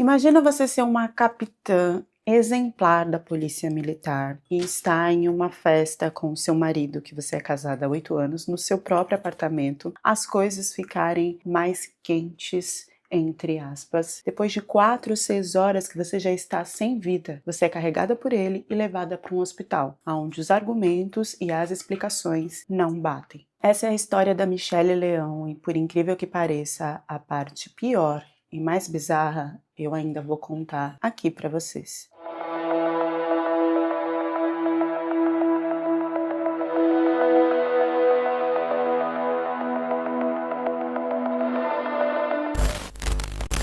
Imagina você ser uma capitã exemplar da polícia militar e estar em uma festa com seu marido, que você é casada há 8 anos, no seu próprio apartamento, as coisas ficarem mais quentes, entre aspas. Depois de 4 ou 6 horas que você já está sem vida, você é carregada por ele e levada para um hospital, onde os argumentos e as explicações não batem. Essa é a história da Michelle Leão e, por incrível que pareça, a parte pior e mais bizarra eu ainda vou contar aqui para vocês.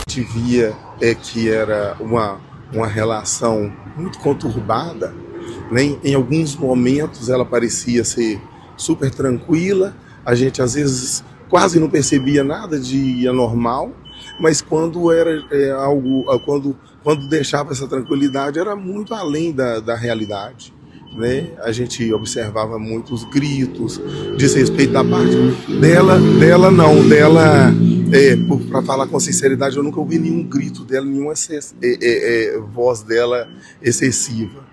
A gente via que era uma relação muito conturbada, né? Em alguns momentos ela parecia ser super tranquila, a gente às vezes quase não percebia nada de anormal, mas quando era quando deixava essa tranquilidade era muito além da realidade. Né? A gente observava muitos gritos, desrespeito da parte dela não, dela, para falar com sinceridade, eu nunca ouvi nenhum grito dela, nenhuma voz dela excessiva.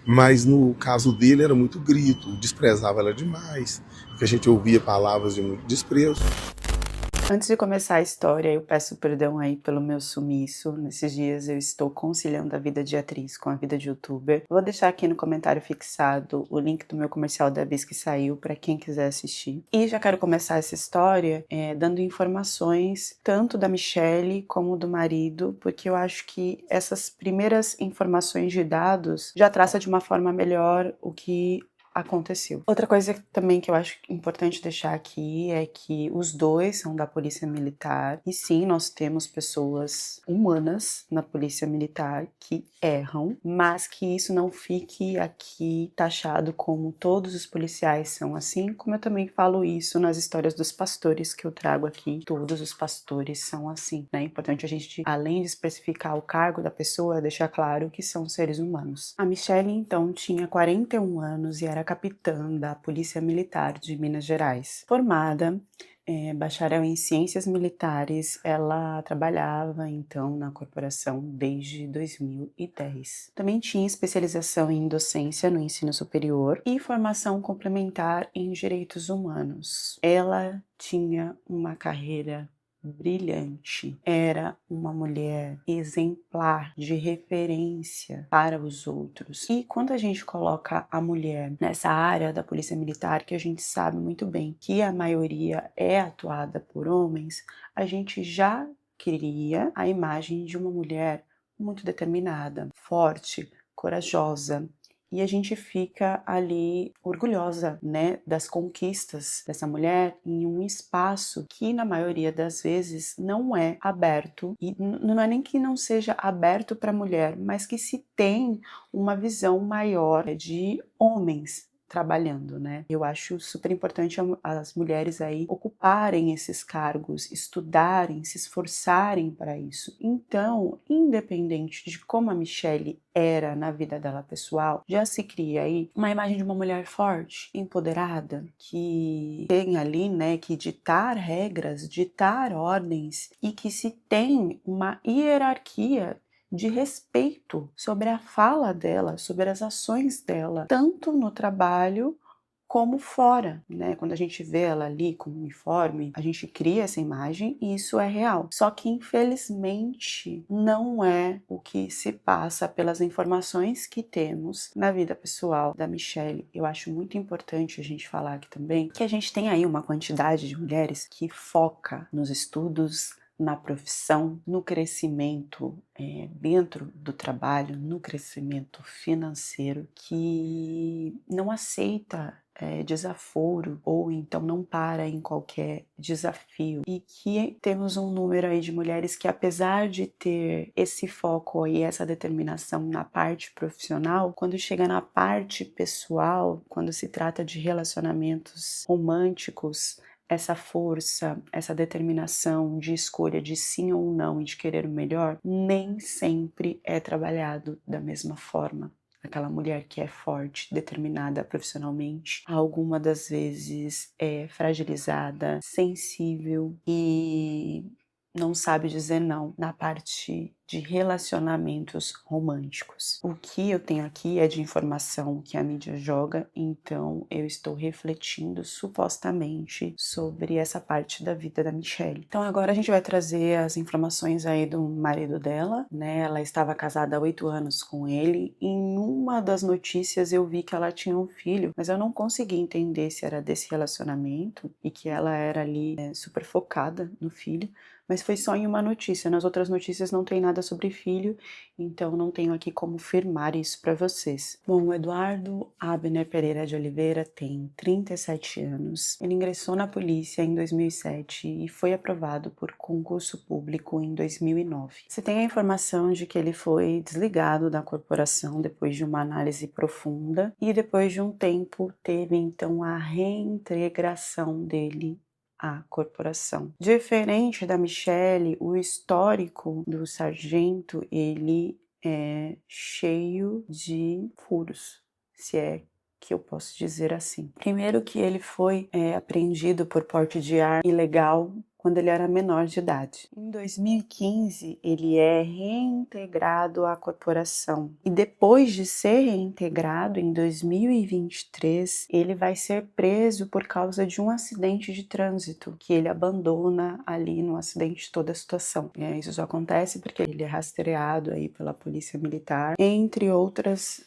Mas no caso dele era muito grito, desprezava ela demais, porque a gente ouvia palavras de muito desprezo. Antes de começar a história, eu peço perdão aí pelo meu sumiço. Nesses dias eu estou conciliando a vida de atriz com a vida de youtuber. Vou deixar aqui no comentário fixado o link do meu comercial da Bis que saiu para quem quiser assistir. E já quero começar essa história dando informações tanto da Michelle como do marido, porque eu acho que essas primeiras informações de dados já traça de uma forma melhor o que aconteceu. Outra coisa também que eu acho importante deixar aqui é que os dois são da polícia militar e sim, nós temos pessoas humanas na polícia militar que erram, mas que isso não fique aqui taxado como todos os policiais são assim, como eu também falo isso nas histórias dos pastores que eu trago aqui, todos os pastores são assim, né? É importante a gente, além de especificar o cargo da pessoa, deixar claro que são seres humanos. A Michelle, então, tinha 41 anos e era capitã da Polícia Militar de Minas Gerais. Formada, bacharel em Ciências Militares, ela trabalhava então na corporação desde 2010. Também tinha especialização em docência no ensino superior e formação complementar em direitos humanos. Ela tinha uma carreira brilhante, era uma mulher exemplar, de referência para os outros. E quando a gente coloca a mulher nessa área da polícia militar, que a gente sabe muito bem que a maioria é atuada por homens, a gente já cria a imagem de uma mulher muito determinada, forte, corajosa. E a gente fica ali orgulhosa, né, das conquistas dessa mulher em um espaço que na maioria das vezes não é aberto, e não é nem que não seja aberto para a mulher, mas que se tem uma visão maior de homens trabalhando, né? Eu acho super importante as mulheres aí ocuparem esses cargos, estudarem, se esforçarem para isso. Então, independente de como a Michelle era na vida dela pessoal, já se cria aí uma imagem de uma mulher forte, empoderada, que tem ali, né, que ditar regras, ditar ordens e que se tem uma hierarquia de respeito sobre a fala dela, sobre as ações dela, tanto no trabalho como fora, né? Quando a gente vê ela ali com o uniforme, a gente cria essa imagem e isso é real. Só que infelizmente não é o que se passa pelas informações que temos na vida pessoal da Michelle. Eu acho muito importante a gente falar aqui também que a gente tem aí uma quantidade de mulheres que foca nos estudos, na profissão, no crescimento dentro do trabalho, no crescimento financeiro, que não aceita desaforo ou então não para em qualquer desafio, e que temos um número aí de mulheres que, apesar de ter esse foco e essa determinação na parte profissional, quando chega na parte pessoal, quando se trata de relacionamentos românticos, essa força, essa determinação de escolha de sim ou não e de querer o melhor, nem sempre é trabalhado da mesma forma. Aquela mulher que é forte, determinada profissionalmente, alguma das vezes é fragilizada, sensível e não sabe dizer não na parte de relacionamentos românticos. O que eu tenho aqui é de informação que a mídia joga, então eu estou refletindo supostamente sobre essa parte da vida da Michelle. Então agora a gente vai trazer as informações aí do marido dela, né? Ela estava casada há 8 anos com ele. Em uma das notícias eu vi que ela tinha um filho, mas eu não consegui entender se era desse relacionamento e que ela era ali super focada no filho. Mas foi só em uma notícia, nas outras notícias não tem nada sobre filho, então não tenho aqui como firmar isso para vocês. Bom, o Eduardo Abner Pereira de Oliveira tem 37 anos, ele ingressou na polícia em 2007 e foi aprovado por concurso público em 2009. Você tem a informação de que ele foi desligado da corporação depois de uma análise profunda e depois de um tempo teve então a reintegração dele à corporação. Diferente da Michelle, o histórico do sargento, ele é cheio de furos, se é que eu posso dizer assim. Primeiro que ele foi apreendido por porte de arma ilegal quando ele era menor de idade. Em 2015, ele é reintegrado à corporação. E depois de ser reintegrado, em 2023, ele vai ser preso por causa de um acidente de trânsito, que ele abandona ali no acidente toda a situação. Isso só acontece porque ele é rastreado aí pela polícia militar, entre outras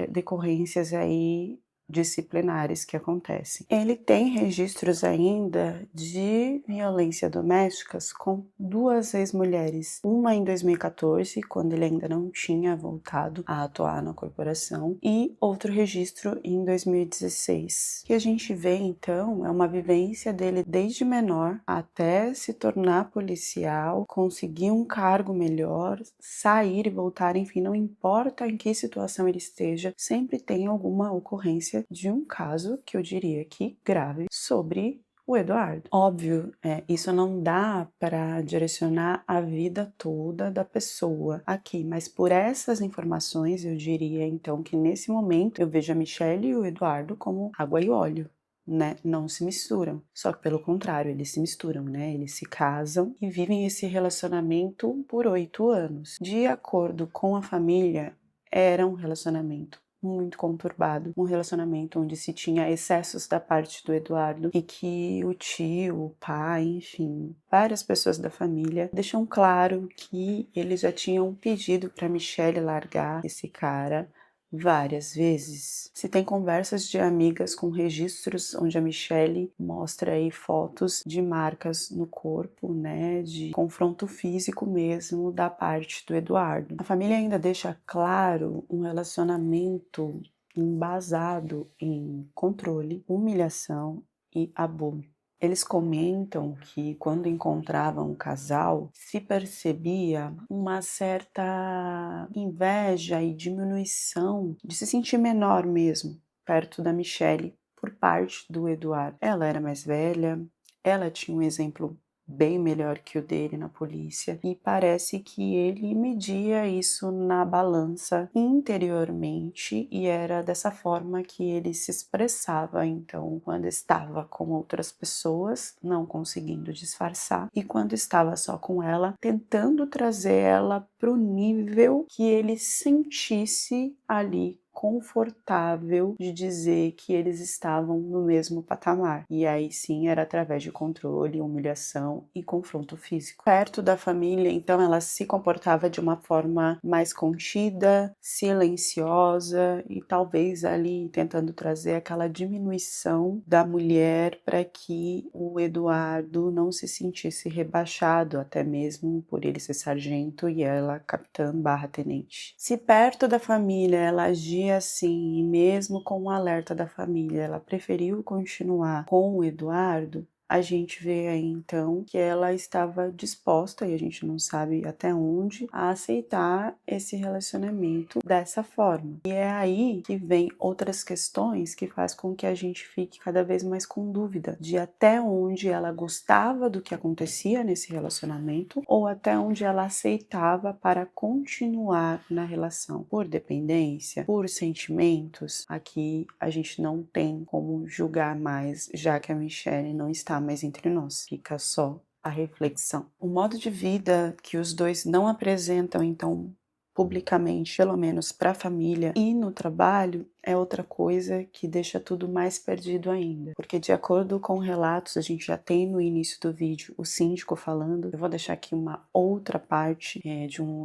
decorrências aí disciplinares que acontecem. Ele tem registros ainda de violência domésticas com 2 ex-mulheres, uma em 2014, quando ele ainda não tinha voltado a atuar na corporação, e outro registro em 2016. O que a gente vê então é uma vivência dele desde menor até se tornar policial, conseguir um cargo melhor, sair e voltar, enfim, não importa em que situação ele esteja, sempre tem alguma ocorrência de um caso que eu diria que grave sobre o Eduardo. Óbvio, isso não dá para direcionar a vida toda da pessoa aqui, mas por essas informações eu diria então que nesse momento eu vejo a Michelle e o Eduardo como água e óleo. Né, não se misturam, só que pelo contrário, eles se misturam, né? Eles se casam e vivem esse relacionamento por 8 anos. De acordo com a família, era um relacionamento muito conturbado, um relacionamento onde se tinha excessos da parte do Eduardo e que o tio, o pai, enfim, várias pessoas da família deixam claro que eles já tinham pedido para Michelle largar esse cara várias vezes. Se tem conversas de amigas com registros onde a Michelle mostra aí fotos de marcas no corpo, né, de confronto físico mesmo da parte do Eduardo. A família ainda deixa claro um relacionamento embasado em controle, humilhação e abuso. Eles comentam que quando encontravam o casal, se percebia uma certa inveja e diminuição de se sentir menor mesmo, perto da Michelle, por parte do Eduardo. Ela era mais velha, ela tinha um exemplo bem melhor que o dele na polícia e parece que ele media isso na balança interiormente e era dessa forma que ele se expressava então quando estava com outras pessoas, não conseguindo disfarçar, e quando estava só com ela, tentando trazer ela para o nível que ele sentisse ali confortável de dizer que eles estavam no mesmo patamar. E aí sim era através de controle, humilhação e confronto físico. Perto da família, então, ela se comportava de uma forma mais contida, silenciosa e talvez ali tentando trazer aquela diminuição da mulher para que o Eduardo não se sentisse rebaixado, até mesmo por ele ser sargento e ela capitã/tenente. Se perto da família ela agia assim, e mesmo com o alerta da família, ela preferiu continuar com o Eduardo, a gente vê aí então que ela estava disposta, e a gente não sabe até onde, a aceitar esse relacionamento dessa forma. E é aí que vem outras questões que faz com que a gente fique cada vez mais com dúvida de até onde ela gostava do que acontecia nesse relacionamento ou até onde ela aceitava para continuar na relação. Por dependência, por sentimentos, aqui a gente não tem como julgar mais, já que a Michelle não está mais entre nós. Fica só a reflexão. O modo de vida que os dois não apresentam, então, publicamente, pelo menos para a família e no trabalho, é outra coisa que deixa tudo mais perdido ainda. Porque de acordo com relatos, a gente já tem no início do vídeo o síndico falando. Eu vou deixar aqui uma outra parte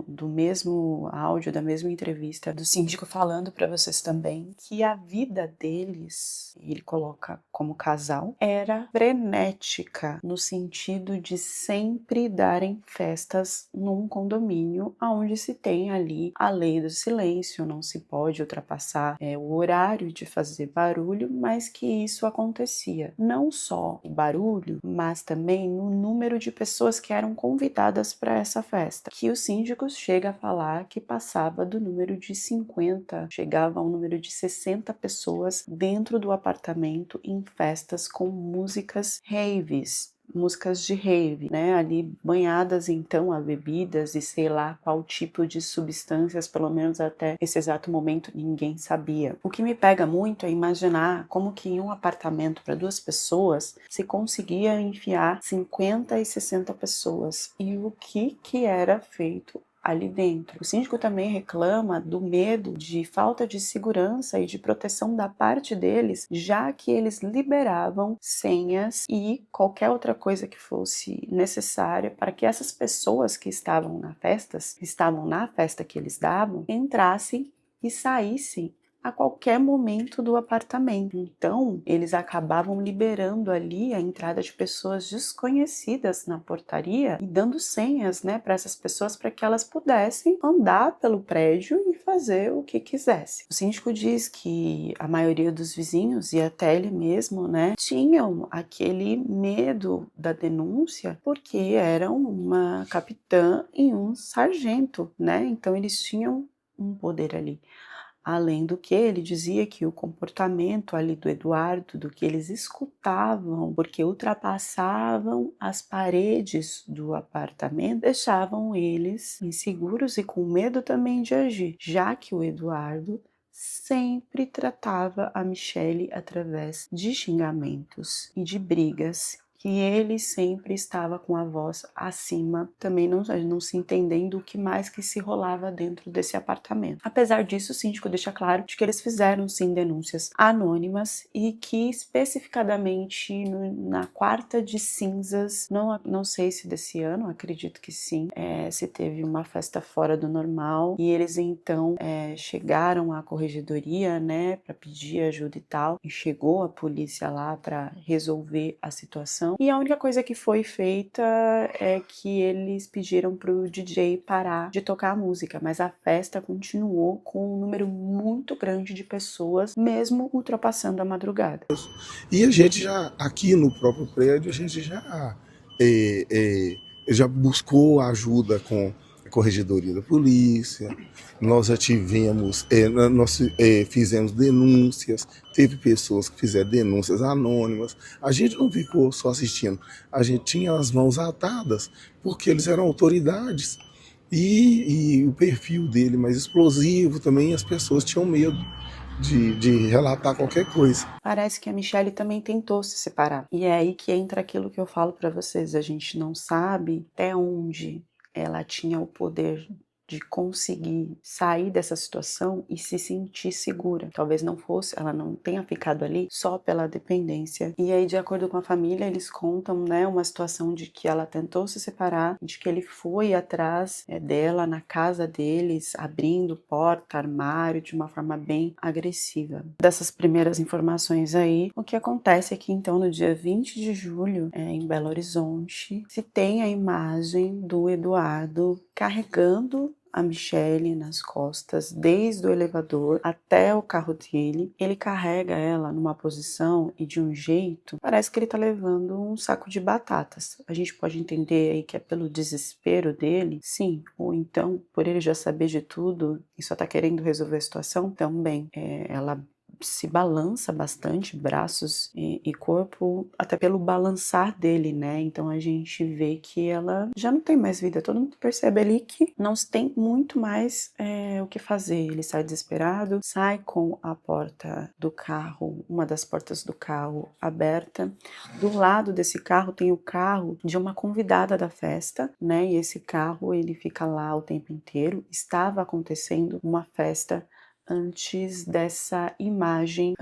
do mesmo áudio, da mesma entrevista, do síndico falando para vocês também que a vida deles, ele coloca como casal, era frenética, no sentido de sempre darem festas num condomínio onde se tem ali a lei do silêncio, não se pode ultrapassar o horário de fazer barulho, mas que isso acontecia. Não só o barulho, mas também no número de pessoas que eram convidadas para essa festa, que o síndico chega a falar que passava do número de 50, chegava ao número de 60 pessoas dentro do apartamento em festas com músicas raves. Músicas de rave, né, ali banhadas então a bebidas e sei lá qual tipo de substâncias, pelo menos até esse exato momento ninguém sabia. O que me pega muito é imaginar como que em um apartamento para 2 pessoas se conseguia enfiar 50 e 60 pessoas e o que era feito ali dentro. O síndico também reclama do medo de falta de segurança e de proteção da parte deles, já que eles liberavam senhas e qualquer outra coisa que fosse necessária para que essas pessoas que estavam na festa que eles davam, entrassem e saíssem a qualquer momento do apartamento. Então, eles acabavam liberando ali a entrada de pessoas desconhecidas na portaria e dando senhas, né, para essas pessoas para que elas pudessem andar pelo prédio e fazer o que quisessem. O síndico diz que a maioria dos vizinhos e até ele mesmo, né, tinham aquele medo da denúncia porque eram uma capitã e um sargento, né? Então eles tinham um poder ali. Além do que, ele dizia que o comportamento ali do Eduardo, do que eles escutavam, porque ultrapassavam as paredes do apartamento, deixavam eles inseguros e com medo também de agir, já que o Eduardo sempre tratava a Michelle através de xingamentos e de brigas, que ele sempre estava com a voz acima, também não se entendendo o que mais que se rolava dentro desse apartamento. Apesar disso, o síndico deixa claro de que eles fizeram sim denúncias anônimas e que especificadamente na quarta de cinzas, não sei se desse ano, acredito que sim, se teve uma festa fora do normal e eles então chegaram à corregedoria, né, para pedir ajuda e tal, e chegou a polícia lá para resolver a situação. E a única coisa que foi feita é que eles pediram pro DJ parar de tocar a música, mas a festa continuou com um número muito grande de pessoas, mesmo ultrapassando a madrugada. E a gente já, aqui no próprio prédio, a gente já buscou ajuda com a corregedoria da polícia, nós já tivemos, nós fizemos denúncias, teve pessoas que fizeram denúncias anônimas, a gente não ficou só assistindo, a gente tinha as mãos atadas, porque eles eram autoridades, e o perfil dele mais explosivo também, as pessoas tinham medo de relatar qualquer coisa. Parece que a Michelle também tentou se separar. E é aí que entra aquilo que eu falo para vocês, a gente não sabe até onde ela tinha o poder de conseguir sair dessa situação e se sentir segura. Talvez ela não tenha ficado ali só pela dependência. E aí, de acordo com a família, eles contam, né, uma situação de que ela tentou se separar, de que ele foi atrás dela na casa deles, abrindo porta, armário, de uma forma bem agressiva. Dessas primeiras informações aí, o que acontece é que então no dia 20 de julho, em Belo Horizonte, se tem a imagem do Eduardo carregando a Michelle nas costas, desde o elevador até o carro dele. Ele carrega ela numa posição e de um jeito, parece que ele tá levando um saco de batatas. A gente pode entender aí que é pelo desespero dele, sim, ou então por ele já saber de tudo e só tá querendo resolver a situação também. Ela se balança bastante, braços e corpo, até pelo balançar dele, né? Então a gente vê que ela já não tem mais vida. Todo mundo percebe ali que não se tem muito mais o que fazer. Ele sai desesperado, sai com a porta do carro, uma das portas do carro aberta. Do lado desse carro tem o carro de uma convidada da festa, né? E esse carro ele fica lá o tempo inteiro. Estava acontecendo uma festa antes dessa imagem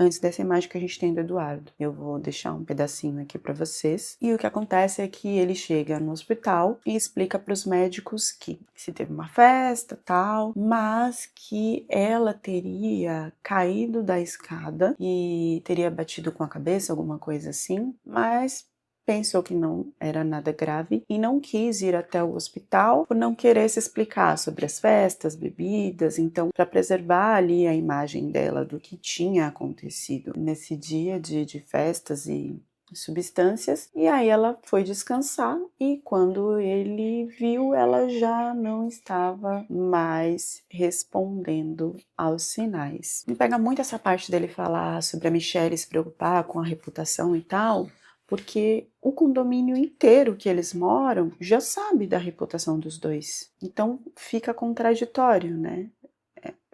que a gente tem do Eduardo. Eu vou deixar um pedacinho aqui para vocês. E o que acontece é que ele chega no hospital e explica para os médicos que se teve uma festa, tal, mas que ela teria caído da escada e teria batido com a cabeça, alguma coisa assim, mas pensou que não era nada grave e não quis ir até o hospital por não querer se explicar sobre as festas, bebidas, então para preservar ali a imagem dela do que tinha acontecido nesse dia de festas e substâncias. E aí ela foi descansar e quando ele viu, ela já não estava mais respondendo aos sinais. Me pega muito essa parte dele falar sobre a Michelle se preocupar com a reputação e tal, porque o condomínio inteiro que eles moram já sabe da reputação dos dois. Então fica contraditório, né?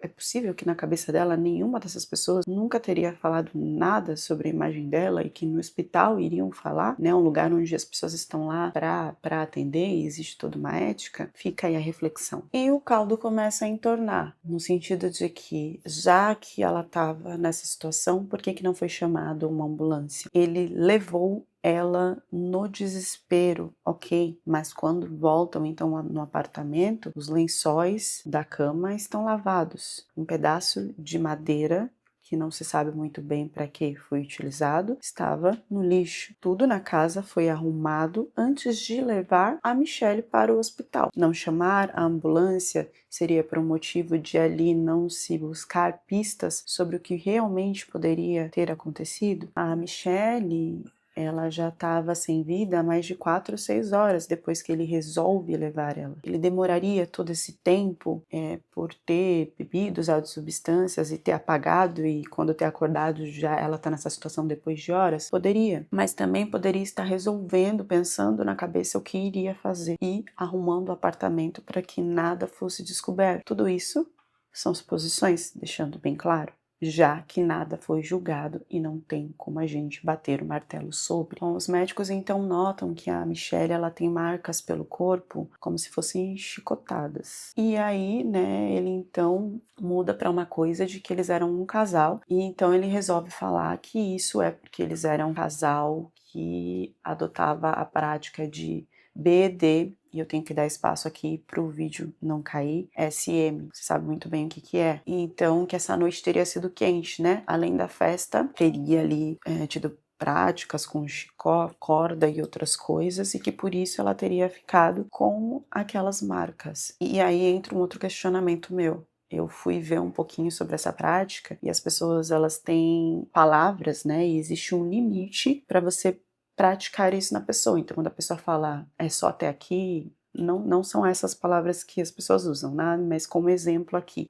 É possível que na cabeça dela nenhuma dessas pessoas nunca teria falado nada sobre a imagem dela e que no hospital iriam falar, né? Um lugar onde as pessoas estão lá para atender e existe toda uma ética. Fica aí a reflexão. E o caldo começa a entornar, no sentido de que, já que ela estava nessa situação, por que não foi chamado uma ambulância? Ele levou ela no desespero, ok, mas quando voltam então no apartamento, os lençóis da cama estão lavados. Um pedaço de madeira, que não se sabe muito bem para que foi utilizado, estava no lixo. Tudo na casa foi arrumado antes de levar a Michelle para o hospital. Não chamar a ambulância seria por um motivo de ali não se buscar pistas sobre o que realmente poderia ter acontecido. A Michelle, ela já estava sem vida há mais de 4 ou 6 horas depois que ele resolve levar ela. Ele demoraria todo esse tempo por ter bebido, usado substâncias e ter apagado, e quando ter acordado já ela está nessa situação depois de horas? Poderia, mas também poderia estar resolvendo, pensando na cabeça o que iria fazer e arrumando o apartamento para que nada fosse descoberto. Tudo isso são suposições, deixando bem claro, já que nada foi julgado e não tem como a gente bater o martelo sobre. Bom, os médicos então notam que a Michelle ela tem marcas pelo corpo como se fossem chicotadas. E aí, né, ele então muda para uma coisa de que eles eram um casal, e então ele resolve falar que isso é porque eles eram um casal que adotava a prática de BED, e eu tenho que dar espaço aqui para o vídeo não cair, SM, você sabe muito bem o que é. E então, que essa noite teria sido quente, né? Além da festa, teria ali tido práticas com chicó, corda e outras coisas, e que por isso ela teria ficado com aquelas marcas. E aí entra um outro questionamento meu. Eu fui ver um pouquinho sobre essa prática, e as pessoas, elas têm palavras, né? E existe um limite para você praticar isso na pessoa. Então, quando a pessoa fala é só até aqui, não são essas palavras que as pessoas usam, né? Mas como exemplo aqui,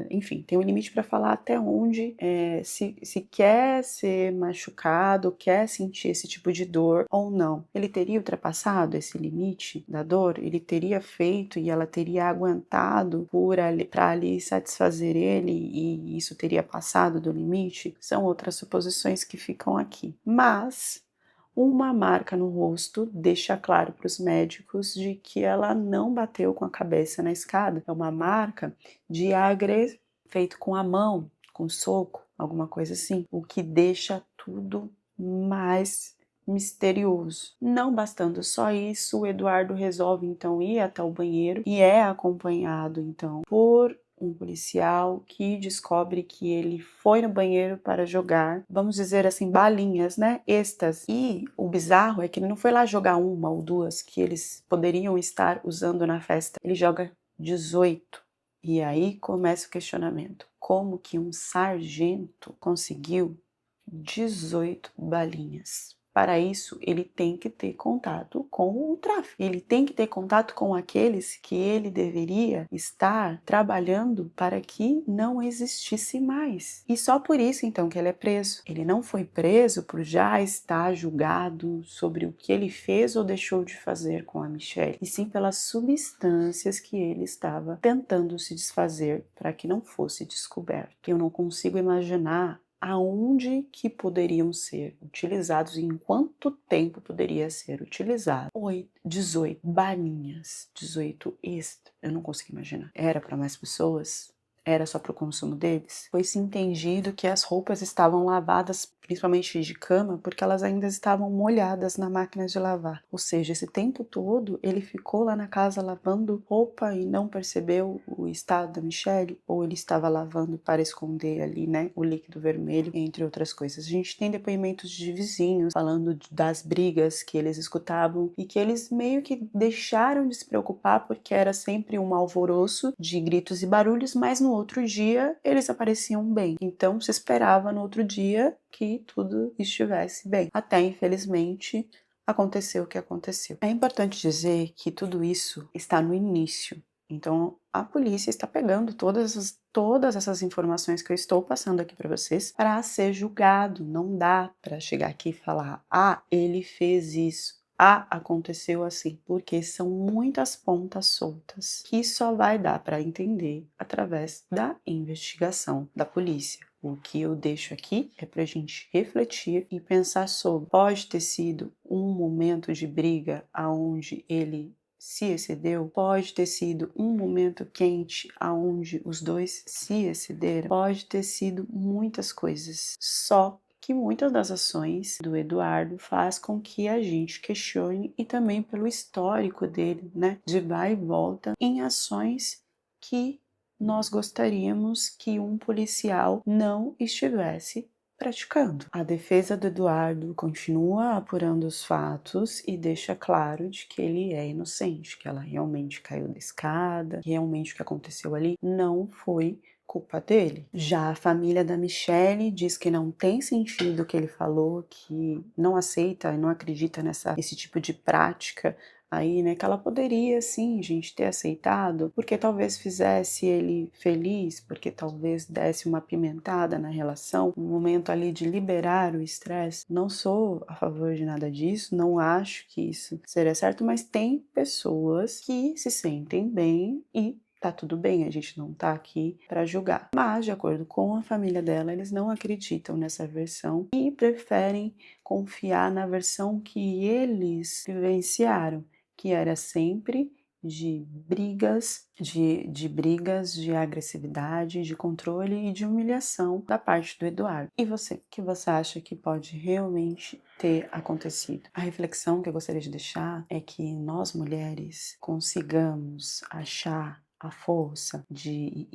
enfim, tem um limite para falar até onde se quer ser machucado, quer sentir esse tipo de dor ou não. Ele teria ultrapassado esse limite da dor? Ele teria feito e ela teria aguentado para ali satisfazer ele, e isso teria passado do limite? São outras suposições que ficam aqui. Mas uma marca no rosto deixa claro para os médicos de que ela não bateu com a cabeça na escada. É uma marca de agre feito com a mão, com soco, alguma coisa assim, o que deixa tudo mais misterioso. Não bastando só isso, o Eduardo resolve então ir até o banheiro e é acompanhado então por um policial que descobre que ele foi no banheiro para jogar, vamos dizer assim, balinhas, né? Estas. E o bizarro é que ele não foi lá jogar uma ou duas que eles poderiam estar usando na festa. Ele joga 18. E aí começa o questionamento. Como que um sargento conseguiu 18 balinhas? Para isso, ele tem que ter contato com o tráfico. Ele tem que ter contato com aqueles que ele deveria estar trabalhando para que não existisse mais. E só por isso, então, que ele é preso. Ele não foi preso por já estar julgado sobre o que ele fez ou deixou de fazer com a Michelle, e sim pelas substâncias que ele estava tentando se desfazer para que não fosse descoberto. Eu não consigo imaginar aonde que poderiam ser utilizados e em quanto tempo poderia ser utilizado. 18 balinhas, 18 extra, eu não consigo imaginar. Era para mais pessoas? Era só para o consumo deles? Foi-se entendido que as roupas estavam lavadas, principalmente de cama, porque elas ainda estavam molhadas na máquina de lavar. Ou seja, esse tempo todo ele ficou lá na casa lavando roupa e não percebeu o estado da Michelle, ou ele estava lavando para esconder ali, né, o líquido vermelho, entre outras coisas. A gente tem depoimentos de vizinhos falando das brigas que eles escutavam e que eles meio que deixaram de se preocupar porque era sempre um alvoroço de gritos e barulhos, mas no outro dia eles apareciam bem. Então se esperava no outro dia que tudo estivesse bem. Até, infelizmente, aconteceu o que aconteceu. É importante dizer que tudo isso está no início. Então, a polícia está pegando todas essas informações que eu estou passando aqui para vocês para ser julgado. Não dá para chegar aqui e falar: ah, ele fez isso. Ah, aconteceu assim, porque são muitas pontas soltas que só vai dar para entender através da investigação da polícia. O que eu deixo aqui é para a gente refletir e pensar sobre. Pode ter sido um momento de briga aonde ele se excedeu, pode ter sido um momento quente aonde os dois se excederam, pode ter sido muitas coisas. Só que muitas das ações do Eduardo faz com que a gente questione, e também pelo histórico dele, né, de vai e volta em ações que nós gostaríamos que um policial não estivesse praticando. A defesa do Eduardo continua apurando os fatos e deixa claro de que ele é inocente, que ela realmente caiu da escada, que realmente o que aconteceu ali não foi culpa dele. Já a família da Michelle diz que não tem sentido o que ele falou, que não aceita e não acredita nesse tipo de prática aí, né, que ela poderia sim, gente, ter aceitado, porque talvez fizesse ele feliz, porque talvez desse uma apimentada na relação, um momento ali de liberar o estresse. Não sou a favor de nada disso, não acho que isso seria certo, mas tem pessoas que se sentem bem e tá tudo bem, a gente não tá aqui para julgar. Mas, de acordo com a família dela, eles não acreditam nessa versão e preferem confiar na versão que eles vivenciaram, que era sempre de brigas, de agressividade, de controle e de humilhação da parte do Eduardo. E você, o que você acha que pode realmente ter acontecido? A reflexão que eu gostaria de deixar é que nós mulheres consigamos achar a força de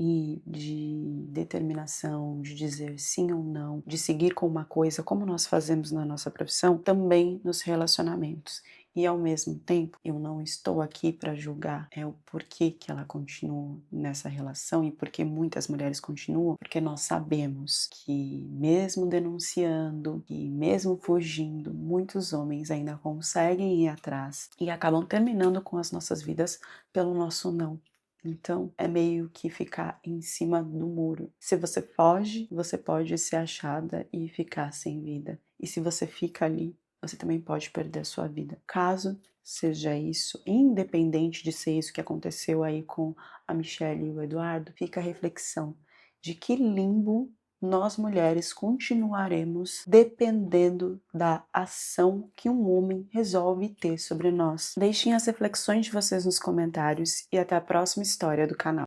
determinação, de dizer sim ou não, de seguir com uma coisa, como nós fazemos na nossa profissão, também nos relacionamentos. E ao mesmo tempo, eu não estou aqui para julgar o porquê que ela continua nessa relação e porque muitas mulheres continuam, porque nós sabemos que mesmo denunciando e mesmo fugindo, muitos homens ainda conseguem ir atrás e acabam terminando com as nossas vidas pelo nosso não. Então, é meio que ficar em cima do muro. Se você foge, você pode ser achada e ficar sem vida. E se você fica ali, você também pode perder a sua vida. Caso seja isso, independente de ser isso que aconteceu aí com a Michelle e o Eduardo, fica a reflexão de que limbo nós mulheres continuaremos dependendo da ação que um homem resolve ter sobre nós. Deixem as reflexões de vocês nos comentários e até a próxima história do canal.